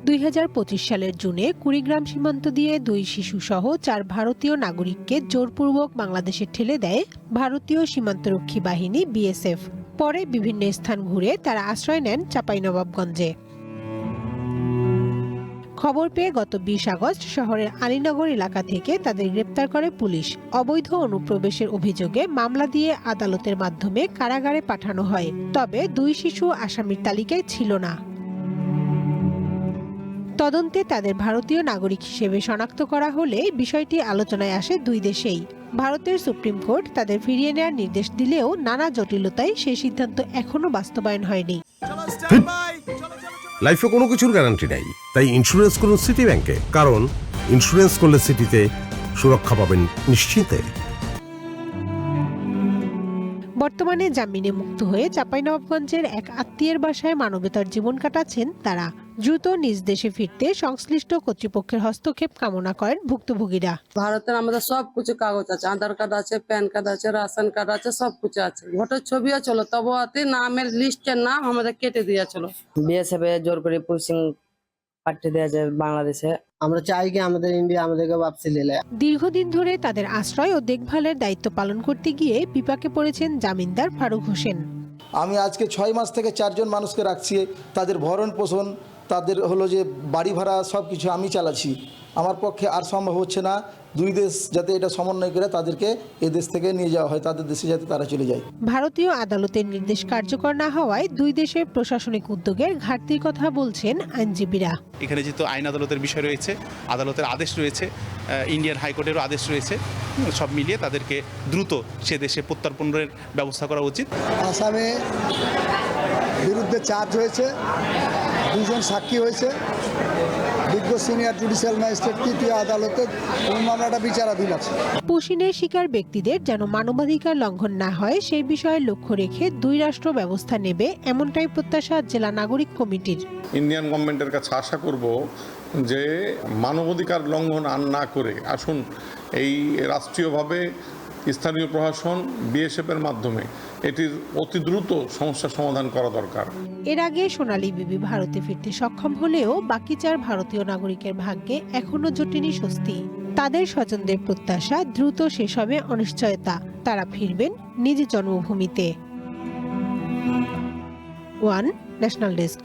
2025 সালের জুনে কুড়িগ্রাম সীমান্ত দিয়ে 2 শিশুসহ 4 ভারতীয় নাগরিককে জোরপূর্বক বাংলাদেশে ঠেলে দেয় ভারতীয় সীমান্তরক্ষী বাহিনী বিএসএফ। পরে বিভিন্ন স্থান ঘুরে তারা আশ্রয় নেন চাঁপাইনবাবগঞ্জে। খবর পেয়ে গত 20 আগস্ট শহরের আলীনগর এলাকা থেকে তাদের গ্রেপ্তার করে পুলিশ। অবৈধ অনুপ্রবেশের অভিযোগে মামলা দিয়ে আদালতের মাধ্যমে কারাগারে পাঠানো হয়। তবে 2 শিশু আসামির তালিকায় ছিল না। তদন্তে তাদের ভারতীয় নাগরিক হিসেবে শনাক্ত করা হলে বিষয়টি আলোচনায় আসে 2 দেশেই। ভারতের সুপ্রিম কোর্ট তাদের ফিরিয়ে নেওয়ার নির্দেশ দিলেও নানা জটিলতায় সেই সিদ্ধান্ত এখনো বাস্তবায়ন হয়নি। লাইফে কোনো কিছুর গ্যারান্টি নাই, তাই ইন্স্যুরেন্স করুন সিটি ব্যাংকে, কারণ ইন্স্যুরেন্স করলে সিটিতে সুরক্ষা পাবেন নিশ্চিন্তে। বর্তমানে জামিনে মুক্ত হয়ে চাঁপাইনবাবগঞ্জের এক আত্মীয়ের বাসায় মানবতার জীবন কাটাচ্ছেন তারা। দ্রুত নিজ দেশে ফিরতে সংশ্লিষ্ট কর্তৃপক্ষের হস্তক্ষেপ কামনা করেন ভুক্তভোগীরা। ভারতের আমাদের সব কিছু কাগজ আছে, আধার কার্ড আছে, প্যান কার্ড আছে, রেশন কার্ড আছে, সব কিছু আছে। ভোটের ছবিও চলো, তবু নামের লিস্টের নাম আমাদের কেটে দিয়েছিল। বিএসএফ জোর করে পুলিশিং পাঠিয়ে দেওয়া যায় বাংলাদেশে। আমরা চাই কি আমাদের ইন্ডিয়া আমাদেরকে वापसी ले ले। দীর্ঘদিন ধরে তাদের আশ্রয় ও দেখভালের দায়িত্ব পালন করতে গিয়ে বিপাকে পড়েছেন জামিনদার ফারুক হোসেন। আমি আজকে 6 মাস থেকে 4 জন মানুষকে রাখছি, তাদের ভরণ পোষণ, তাদের হলো যে বাড়ি ভাড়া সব কিছু আমি চালাচ্ছি। আমার পক্ষে আর সম্ভব হচ্ছে না 2 দেশ যাতে এটা সমন্বয় করে তাদেরকে এই দেশ থেকে নিয়ে যাওয়া হয়, তাদের দেশে যাতে তারা চলে যায়। ভারতীয় আদালতের নির্দেশ কার্যকর না হওয়ায় 2 দেশের প্রশাসনিক উদ্যোগের ঘাটতির কথা বলছেন আইনজীবীরা। এখানে যেহেতু আইন আদালতের বিষয় রয়েছে, আদালতের আদেশ রয়েছে, ইন্ডিয়ান হাইকোর্টেরও আদেশ রয়েছে, সব মিলিয়ে তাদেরকে দ্রুত সে দেশে প্রত্যর্পণের ব্যবস্থা করা উচিত। আসামে বিরুদ্ধে চার্জ হয়েছে, 2 জন সাক্ষী হয়েছে। বিজ্ঞ সিনিয়র জুডিশিয়াল ম্যাজিস্ট্রেট তৃতীয় আদালতে মামলাটা বিচারাধীন আছে। পুশিনের শিকার ব্যক্তিদের যেন মানবাধিকার লঙ্ঘন না হয় সেই বিষয়ে লক্ষ্য রেখে 2 রাষ্ট্র ব্যবস্থা নেবে, এমনটাই প্রত্যাশা জেলা নাগরিক কমিটির। ইন্ডিয়ান গভর্নমেন্টের কাছে আশা করব যে মানবাধিকার লঙ্ঘন আর না করে আসুন এই রাষ্ট্রীয়ভাবে স্থানীয় প্রশাসন বিএসএফের মাধ্যমে এটির অতি দ্রুত সমস্যার সমাধান করা দরকার। এর আগে সোনালী বিবি ভারতে ফিরতে সক্ষম হলেও বাকি 4 ভারতীয় নাগরিকের ভাগ্যে এখনো জোটেনি স্বস্তি। তাদের স্বজনদের প্রত্যাশা দ্রুত শেষ হবে অনিশ্চয়তা, তারা ফিরবেন নিজ জন্মভূমিতে। One national desk.